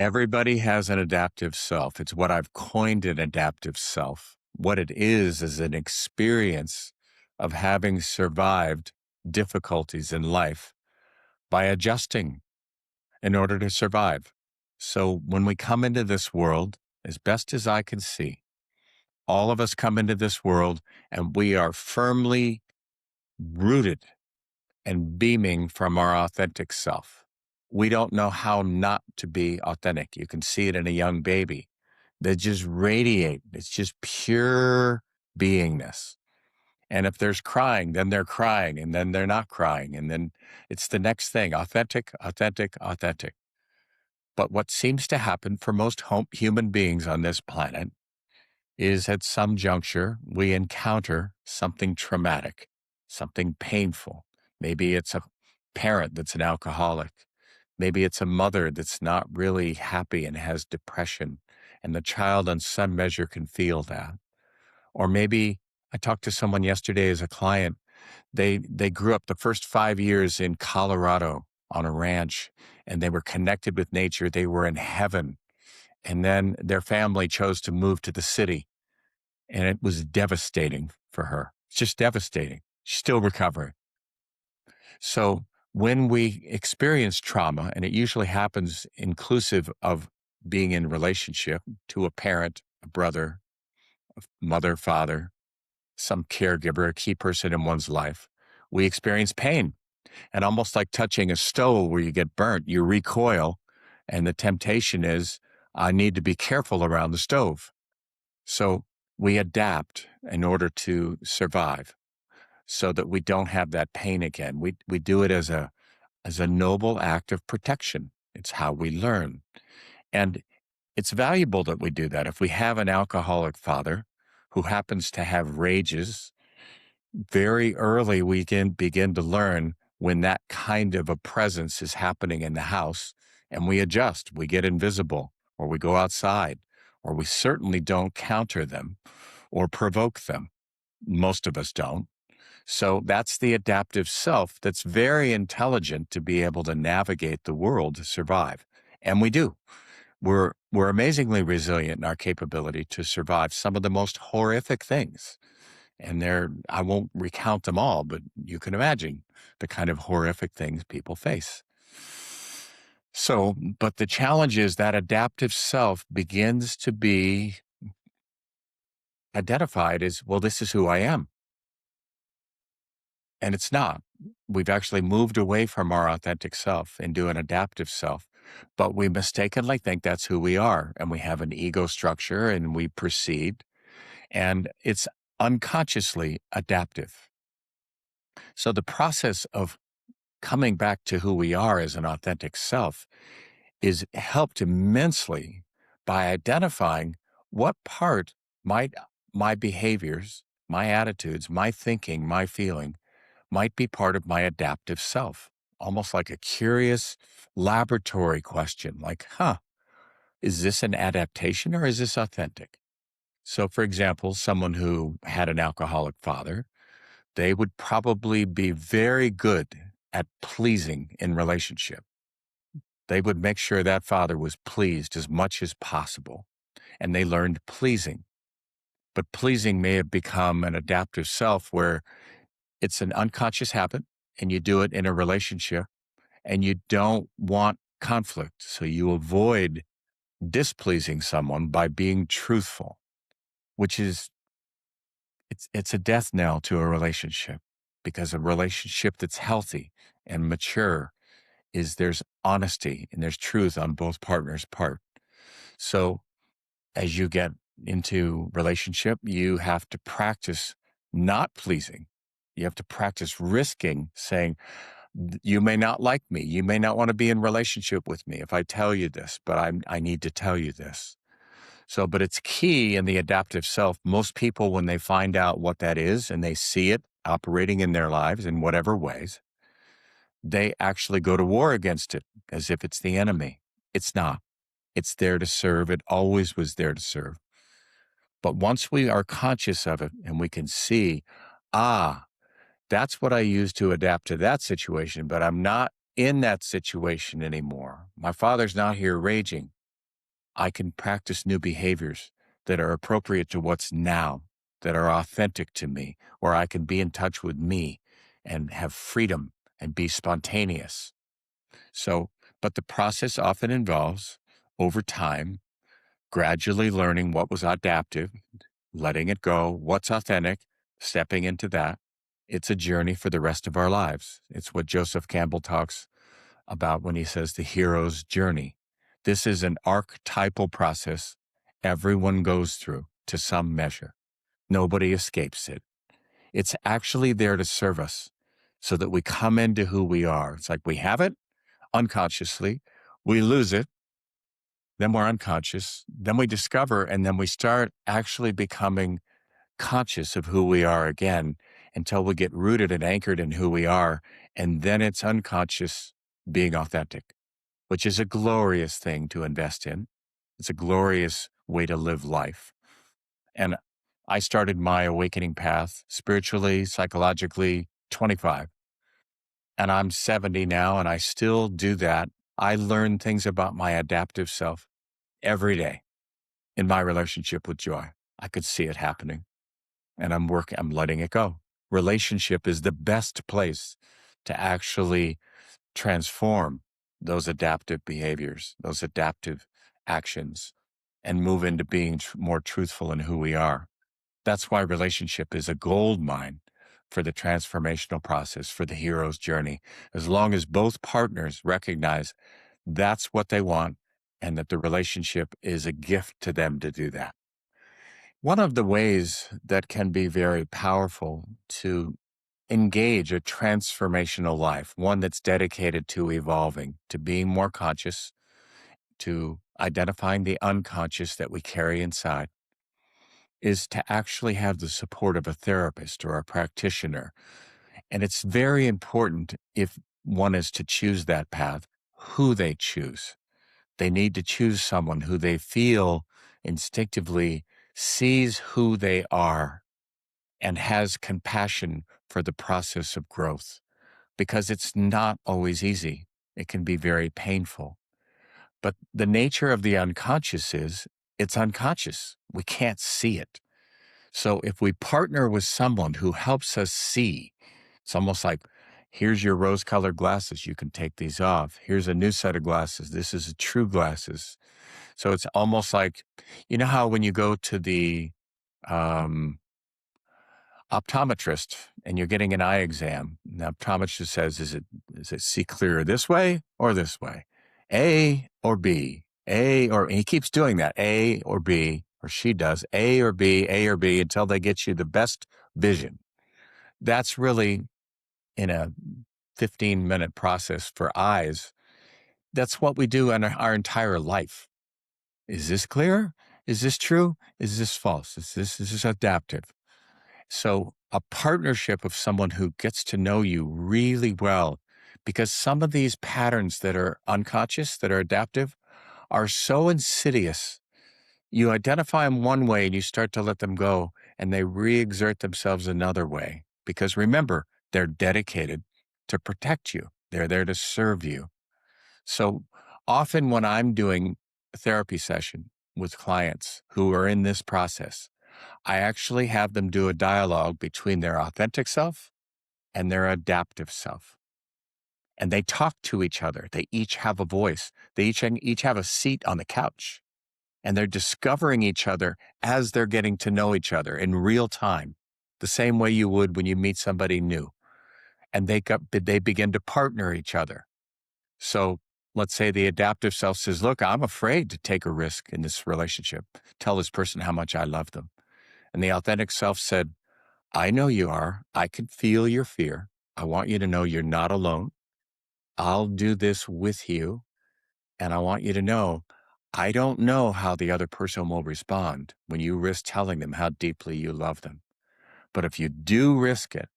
Everybody has an adaptive self. It's what I've coined an adaptive self. What it is an experience of having survived difficulties in life by adjusting in order to survive. So when we come into this world, as best as I can see, all of us come into this world and we are firmly rooted and beaming from our authentic self. We don't know how not to be authentic. You can see it in a young baby. They just radiate. It's just pure beingness. And if there's crying, then they're crying, and then they're not crying. And then it's the next thing, authentic, authentic, authentic. But what seems to happen for most human beings on this planet is at some juncture, we encounter something traumatic, something painful. Maybe it's a parent that's an alcoholic. Maybe it's a mother that's not really happy and has depression, and the child on some measure can feel that. Or maybe I talked to someone yesterday as a client. They grew up the first 5 years in Colorado on a ranch, and they were connected with nature. They were in heaven. And then their family chose to move to the city, and it was devastating for her. It's just devastating. She's still recovering. So when we experience trauma, and it usually happens inclusive of being in relationship to a parent, a brother, a mother, father, some caregiver, a key person in one's life, we experience pain. And almost like touching a stove where you get burnt, you recoil. And the temptation is, I need to be careful around the stove. So we adapt in order to survive so that we don't have that pain again. We do it as a noble act of protection. It's how we learn. And it's valuable that we do that. If we have an alcoholic father who happens to have rages, very early we can begin to learn when that kind of a presence is happening in the house, and we adjust. We get invisible, or we go outside, or we certainly don't counter them or provoke them. Most of us don't. So that's the adaptive self that's very intelligent to be able to navigate the world to survive. And we do. We're amazingly resilient in our capability to survive some of the most horrific things. And I won't recount them all, but you can imagine the kind of horrific things people face. So, but the challenge is that adaptive self begins to be identified as, well, this is who I am. And it's not. We've actually moved away from our authentic self into an adaptive self, but we mistakenly think that's who we are. And we have an ego structure and we proceed, and it's unconsciously adaptive. So the process of coming back to who we are as an authentic self is helped immensely by identifying what part might my behaviors, my attitudes, my thinking, my feeling might be part of my adaptive self. Almost like a curious laboratory question, like, is this an adaptation or is this authentic? So, for example, someone who had an alcoholic father, they would probably be very good at pleasing in relationship. They would make sure that father was pleased as much as possible, and they learned pleasing. But pleasing may have become an adaptive self where it's an unconscious habit and you do it in a relationship and you don't want conflict. So you avoid displeasing someone by being truthful, which is it's a death knell to a relationship, because a relationship that's healthy and mature is there's honesty and there's truth on both partners' part. So as you get into relationship, you have to practice not pleasing. You have to practice risking saying, you may not like me. You may not want to be in relationship with me if I tell you this, but I need to tell you this. So, but it's key in the adaptive self. Most people, when they find out what that is and they see it operating in their lives in whatever ways, they actually go to war against it as if it's the enemy. It's not. It's there to serve. It always was there to serve. But once we are conscious of it and we can see, that's what I use to adapt to that situation, but I'm not in that situation anymore. My father's not here raging. I can practice new behaviors that are appropriate to what's now, that are authentic to me, or I can be in touch with me and have freedom and be spontaneous. So, but the process often involves over time, gradually learning what was adaptive, letting it go, what's authentic, stepping into that. It's a journey for the rest of our lives. It's what Joseph Campbell talks about when he says the hero's journey. This is an archetypal process everyone goes through to some measure. Nobody escapes it. It's actually there to serve us so that we come into who we are. It's like we have it unconsciously, we lose it, then we're unconscious, then we discover, and then we start actually becoming conscious of who we are again until we get rooted and anchored in who we are. And then it's unconscious being authentic, which is a glorious thing to invest in. It's a glorious way to live life. And I started my awakening path spiritually, psychologically, 25. And I'm 70 now, and I still do that. I learn things about my adaptive self every day in my relationship with joy. I could see it happening, and I'm letting it go. Relationship is the best place to actually transform those adaptive behaviors, those adaptive actions, and move into being more truthful in who we are. That's why relationship is a gold mine for the transformational process, for the hero's journey. As long as both partners recognize that's what they want and that the relationship is a gift to them to do that. One of the ways that can be very powerful to engage a transformational life, one that's dedicated to evolving, to being more conscious, to identifying the unconscious that we carry inside, is to actually have the support of a therapist or a practitioner. And it's very important if one is to choose that path, who they choose. They need to choose someone who they feel instinctively sees who they are and has compassion for the process of growth, because it's not always easy. It can be very painful. But the nature of the unconscious is it's unconscious. We can't see it. So if we partner with someone who helps us see, it's almost like, here's your rose colored glasses. You can take these off. Here's a new set of glasses. This is true glasses. So it's almost like, you know how when you go to the um, optometrist and you're getting an eye exam, and the optometrist says, is it see clearer this way or this way? A or B? He keeps doing that, A or B, or she does, A or B, until they get you the best vision. That's really in a 15-minute process for eyes. That's what we do in our entire life. Is this clear? Is this true? Is this false? Is this adaptive? So a partnership of someone who gets to know you really well, because some of these patterns that are unconscious, that are adaptive, are so insidious. You identify them one way and you start to let them go, and they re-exert themselves another way. Because remember, they're dedicated to protect you. They're there to serve you. So often when I'm doing a therapy session with clients who are in this process, I actually have them do a dialogue between their authentic self and their adaptive self. And they talk to each other. They each have a voice. They each have a seat on the couch. And they're discovering each other as they're getting to know each other in real time, the same way you would when you meet somebody new. And they begin to partner each other. So let's say the adaptive self says, look, I'm afraid to take a risk in this relationship. Tell this person how much I love them. And the authentic self said, I know you are. I can feel your fear. I want you to know you're not alone. I'll do this with you. And I want you to know, I don't know how the other person will respond when you risk telling them how deeply you love them. But if you do risk it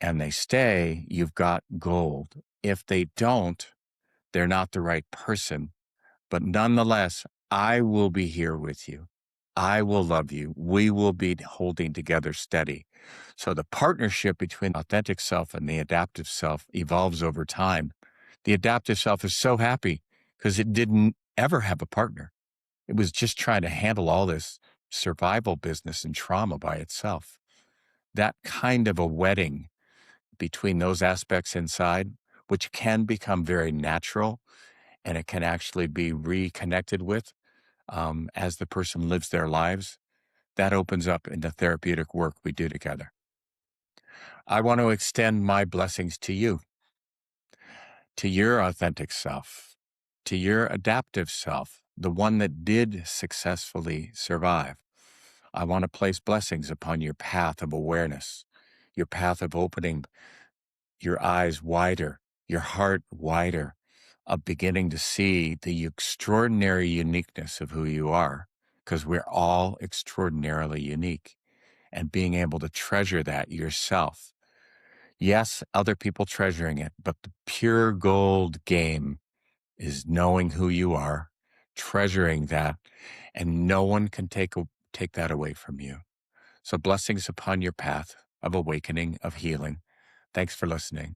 and they stay, you've got gold. If they don't, they're not the right person. But nonetheless, I will be here with you. I will love you. We will be holding together steady. So the partnership between the authentic self and the adaptive self evolves over time. The adaptive self is so happy because it didn't ever have a partner. It was just trying to handle all this survival business and trauma by itself. That kind of a wedding between those aspects inside, which can become very natural and it can actually be reconnected with as the person lives their lives, that opens up in the therapeutic work we do together. I want to extend my blessings to your authentic self, to your adaptive self, the one that did successfully survive. I want to place blessings upon your path of awareness, your path of opening your eyes wider, your heart wider, of beginning to see the extraordinary uniqueness of who you are, because we're all extraordinarily unique, and being able to treasure that yourself. Yes, other people treasuring it, but the pure gold game is knowing who you are, treasuring that, and no one can take that away from you. So blessings upon your path of awakening, of healing. Thanks for listening.